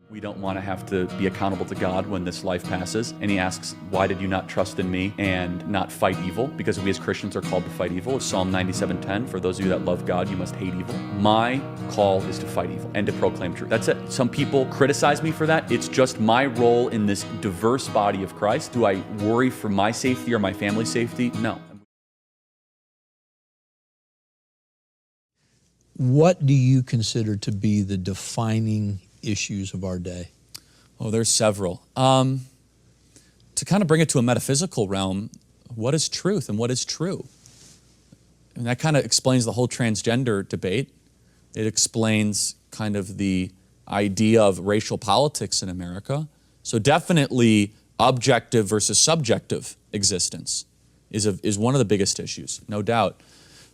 We don't want to have to be accountable to God when this life passes. And he asks, why did you not trust in me and not fight evil? Because we as Christians are called to fight evil. It's Psalm 97:10, for those of you that love God, you must hate evil. My call is to fight evil and to proclaim truth. That's it. Some people criticize me for that. It's just my role in this diverse body of Christ. Do I worry for my safety or my family's safety? No. What do you consider to be the defining issues of our day? Oh, there's several. To kind of bring it to a metaphysical realm, what is truth and what is true? And that kind of explains the whole transgender debate. It explains kind of the idea of racial politics in America. So definitely objective versus subjective existence is one of the biggest issues, no doubt.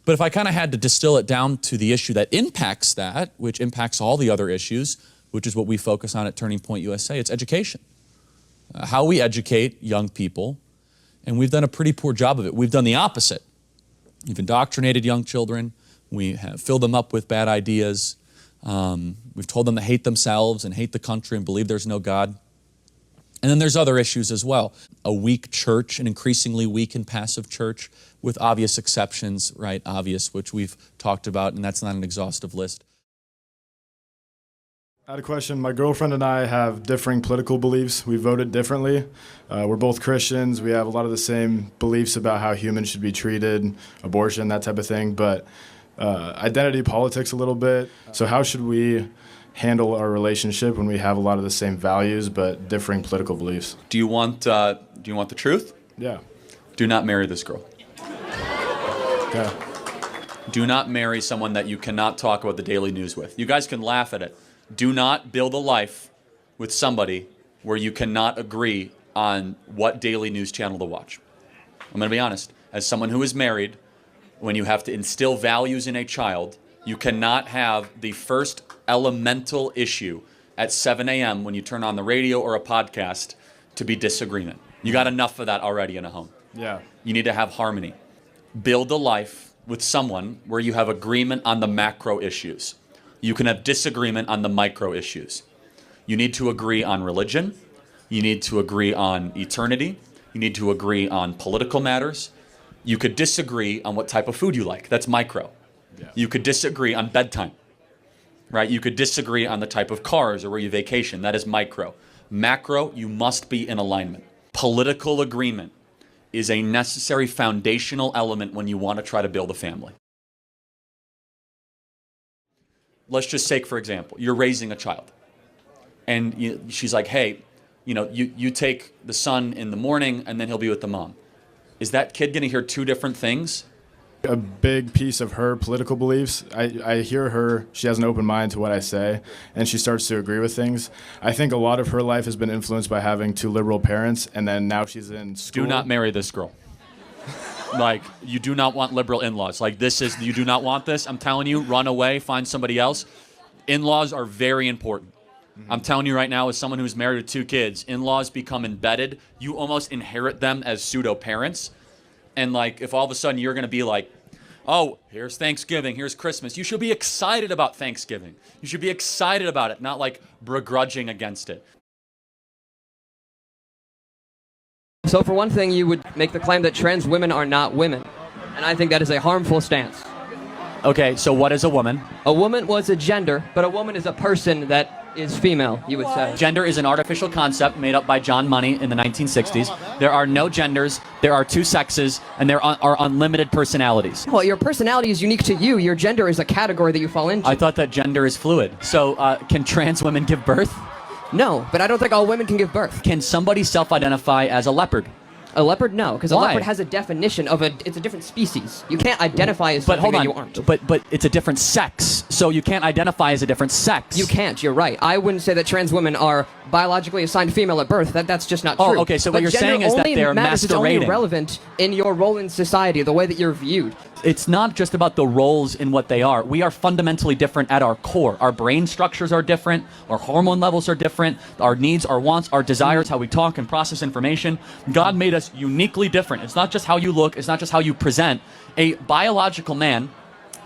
But if I kind of had to distill it down to the issue that impacts that, which impacts all the other issues, which is what we focus on at Turning Point USA, it's education. How we educate young people, and we've done a pretty poor job of it. We've done the opposite. We've indoctrinated young children. We have filled them up with bad ideas. We've told them to hate themselves and hate the country and believe there's no God. And then there's other issues as well. A weak church, an increasingly weak and passive church, with obvious exceptions, right? Obvious, which we've talked about, and that's not an exhaustive list. I had a question. My girlfriend and I have differing political beliefs. We voted differently. We're both Christians. We have a lot of the same beliefs about how humans should be treated, abortion, that type of thing, but identity politics a little bit. So how should we handle our relationship when we have a lot of the same values but differing political beliefs? Do you want the truth? Yeah. Do not marry this girl. Yeah. Do not marry someone that you cannot talk about the daily news with. You guys can laugh at it. Do not build a life with somebody where you cannot agree on what daily news channel to watch. I'm going to be honest. As someone who is married, when you have to instill values in a child, you cannot have the first elemental issue at 7 a.m. when you turn on the radio or a podcast to be disagreement. You got enough of that already in a home. Yeah. You need to have harmony. Build a life with someone where you have agreement on the macro issues. You can have disagreement on the micro issues. You need to agree on religion. You need to agree on eternity. You need to agree on political matters. You could disagree on what type of food you like. That's micro. Yeah. You could disagree on bedtime, right? You could disagree on the type of cars or where you vacation. That is micro. Macro, you must be in alignment. Political agreement is a necessary foundational element when you want to try to build a family. Let's just take, for example, you're raising a child. And she's like, hey, you take the son in the morning and then he'll be with the mom. Is that kid going to hear two different things? A big piece of her political beliefs, I hear her, she has an open mind to what I say, and she starts to agree with things. I think a lot of her life has been influenced by having two liberal parents, and then now she's in school. Do not marry this girl. Like, you do not want liberal in-laws. Like, you do not want this. I'm telling you, run away, find somebody else. In-laws are very important. I'm telling you right now, as someone who's married with two kids, in-laws become embedded. You almost inherit them as pseudo-parents. And like, if all of a sudden you're going to be like, oh, here's Thanksgiving, here's Christmas, you should be excited about Thanksgiving. You should be excited about it, not like begrudging against it. So for one thing, you would make the claim that trans women are not women. And I think that is a harmful stance. Okay, so what is a woman? A woman was a gender, but a woman is a person that is female, you would say. Gender is an artificial concept made up by John Money in the 1960s. There are no genders, there are two sexes, and there are unlimited personalities. Well, your personality is unique to you. Your gender is a category that you fall into. I thought that gender is fluid. So can trans women give birth? No, but I don't think all women can give birth. Can somebody self-identify as a leopard? A leopard, no, because a Why? leopard has a definition of it's a different species. You can't identify as something that you aren't. But it's a different sex, so you can't identify as a different sex. You can't, you're right. I wouldn't say that trans women are biologically assigned female at birth. That's just not true. Oh, okay, so what you're saying is that they're It's only masquerading. relevant in your role in society, the way that you're viewed. It's not just about the roles in what they are. We are fundamentally different at our core. Our brain structures are different. Our hormone levels are different. Our needs, our wants, our desires, how we talk and process information. God made us uniquely different. It's not just how you look. It's not just how you present. A biological man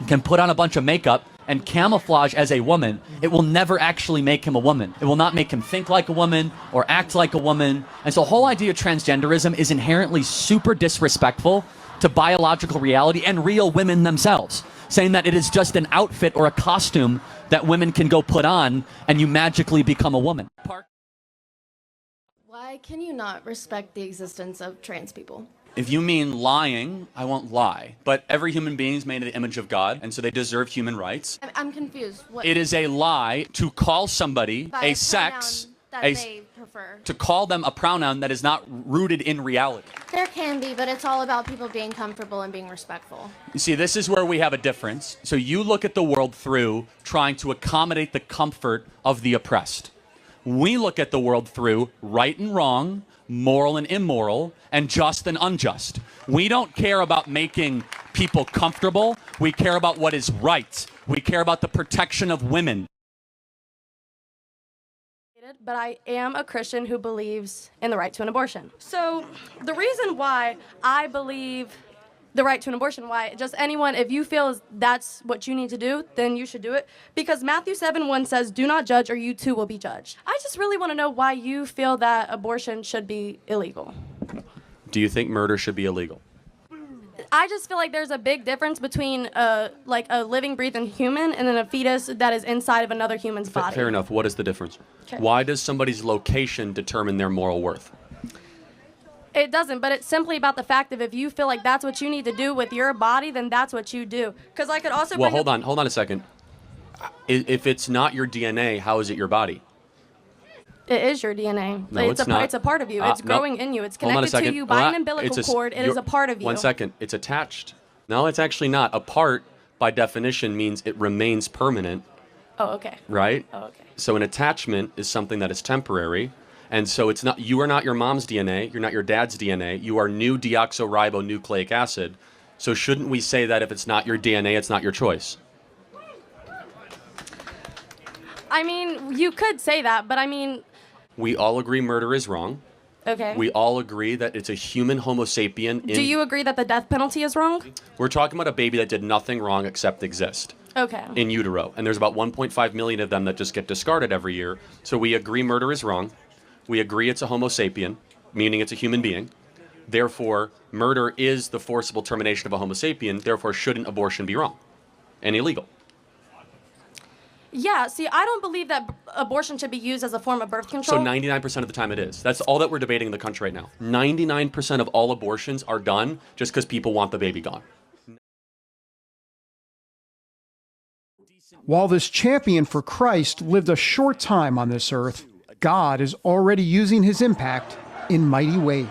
can put on a bunch of makeup and camouflage as a woman, it will never actually make him a woman. It will not make him think like a woman or act like a woman. And so the whole idea of transgenderism is inherently super disrespectful to biological reality and real women themselves, saying that it is just an outfit or a costume that women can go put on and you magically become a woman. Why can you not respect the existence of trans people? If you mean lying, I won't lie. But every human being is made in the image of God, and so they deserve human rights. I'm confused. What, It is a lie to call somebody by a a sex, pronoun that they prefer. to call them a pronoun that is not rooted in reality. There can be, but it's all about people being comfortable and being respectful. You see, this is where we have a difference. So you look at the world through trying to accommodate the comfort of the oppressed. We look at the world through right and wrong, moral and immoral, and just and unjust. We don't care about making people comfortable. We care about what is right. We care about the protection of women. But I am a Christian who believes in the right to an abortion. So the reason why I believe the right to an abortion, why just anyone, if you feel that's what you need to do, then you should do it. Because Matthew 7:1 says, do not judge or you too will be judged. I just really want to know why you feel that abortion should be illegal. Do you think murder should be illegal? I just feel like there's a big difference between like a living, breathing human and then a fetus that is inside of another human's body. Fair enough. What is the difference? Okay. Why does somebody's location determine their moral worth? It doesn't, but it's simply about the fact of if you feel like that's what you need to do with your body, then that's what you do. Because I could also Well, hold on a second. If it's not your DNA, how is it your body? It is your DNA. No, it's not. It's a part of you. It's no. growing in you. It's Hold on a connected to second. you by Well, an umbilical it's cord. It is a part of you. 1 second. It's attached. No, it's actually not. A part, by definition, means it remains permanent, Oh, okay. right? Oh, okay. So an attachment is something that is temporary. And so it's not, you are not your mom's DNA. You're not your dad's DNA. You are new deoxyribonucleic acid. So shouldn't we say that if it's not your DNA, it's not your choice? I mean, you could say that, but I mean, We all agree murder is wrong. okay. We all agree that it's a human Homo sapien. Do you agree that the death penalty is wrong? We're talking about a baby that did nothing wrong except exist Okay. in utero. And there's about 1.5 million of them that just get discarded every year. So we agree murder is wrong. We agree it's a Homo sapien, meaning it's a human being. Therefore, murder is the forcible termination of a Homo sapien. Therefore, shouldn't abortion be wrong and illegal? Yeah, see, I don't believe that abortion should be used as a form of birth So control. 99% of the time it is. That's all that we're debating in the country right now. 99% of all abortions are done just because people want the baby gone. While this champion for Christ lived a short time on this earth, God is already using his impact in mighty ways.